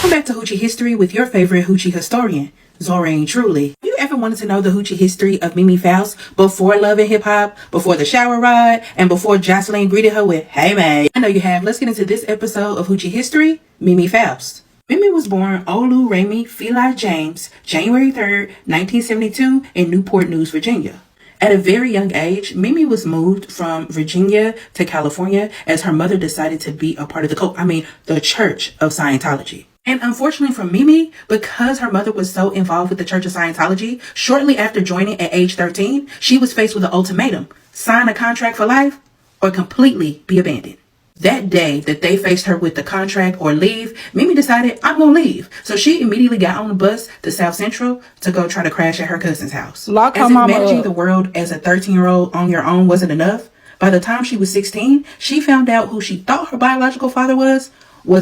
Welcome back to Hoochie History with your favorite Hoochie historian, Zorine Truly. Have you ever wanted to know the Hoochie history of Mimi Faust before Love and Hip Hop, before the shower ride, and before Jocelyn greeted her with, "Hey, May"? I know you have. Let's get into this episode of Hoochie History, Mimi Faust. Mimi was born Olu Remy Feli James, January 3rd, 1972, in Newport News, Virginia. At a very young age, Mimi was moved from Virginia to California as her mother decided to be a part of the Church of Scientology. And unfortunately for Mimi, because her mother was so involved with the Church of Scientology, shortly after joining at age 13, she was faced with an ultimatum: sign a contract for life or completely be abandoned. That day that they faced her with the contract or leave, Mimi decided, I'm going to leave. So she immediately got on the bus to South Central to go try to crash at her cousin's house. Lock her as if mama managing up. the world as a 13-year-old on your own wasn't enough, by the time she was 16, she found out who she thought her biological father was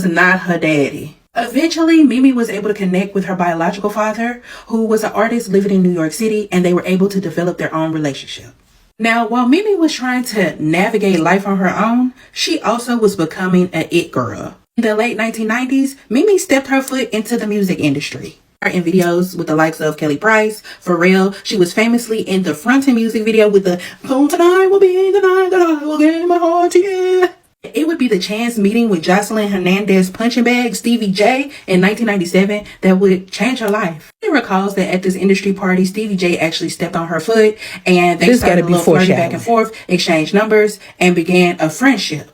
not her daddy. Eventually, Mimi was able to connect with her biological father, who was an artist living in New York City, and they were able to develop their own relationship. Now, while Mimi was trying to navigate life on her own, she also was becoming an it girl. In the late 1990s, Mimi stepped her foot into the music industry. In videos with the likes of Kelly Price, Pharrell, she was famously in the fronting music video with the "So tonight will be the night that I will give my heart to you." It would be the chance meeting with Jocelyn Hernandez punching bag Stevie J in 1997 that would change her life. She recalls that at this industry party, Stevie J actually stepped on her foot and they started a little flirting back and forth, exchanged numbers, and began a friendship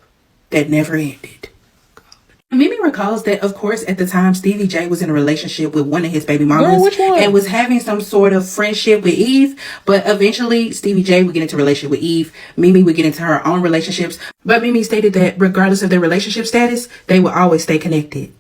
that never ended. Mimi recalls that, of course, at the time, Stevie J was in a relationship with one of his baby mamas and was having some sort of friendship with Eve. But eventually, Stevie J would get into a relationship with Eve. Mimi would get into her own relationships. But Mimi stated that regardless of their relationship status, they would always stay connected.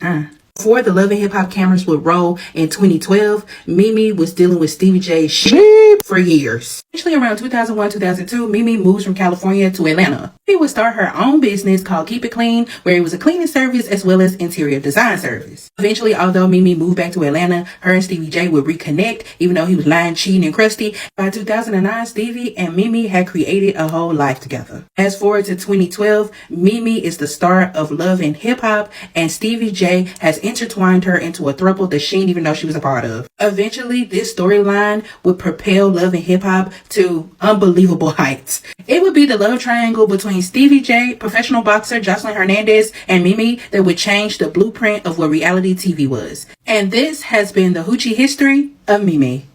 Before the Love and Hip Hop cameras would roll in 2012, Mimi was dealing with Stevie J's shit for years. Eventually, around 2001-2002, Mimi moves from California to Atlanta. She would start her own business called Keep It Clean, where it was a cleaning service as well as interior design service. Eventually, although Mimi moved back to Atlanta, her and Stevie J would reconnect, even though he was lying, cheating, and crusty. By 2009, Stevie and Mimi had created a whole life together. Fast forward to 2012, Mimi is the star of Love and Hip Hop, and Stevie J has intertwined her into a throuple that she didn't even know she was a part of. Eventually, this storyline would propel Love and Hip Hop to unbelievable heights. It would be the love triangle between Stevie J, professional boxer Jocelyn Hernandez, and Mimi that would change the blueprint of what reality TV was. And this has been the Hoochie History of Mimi.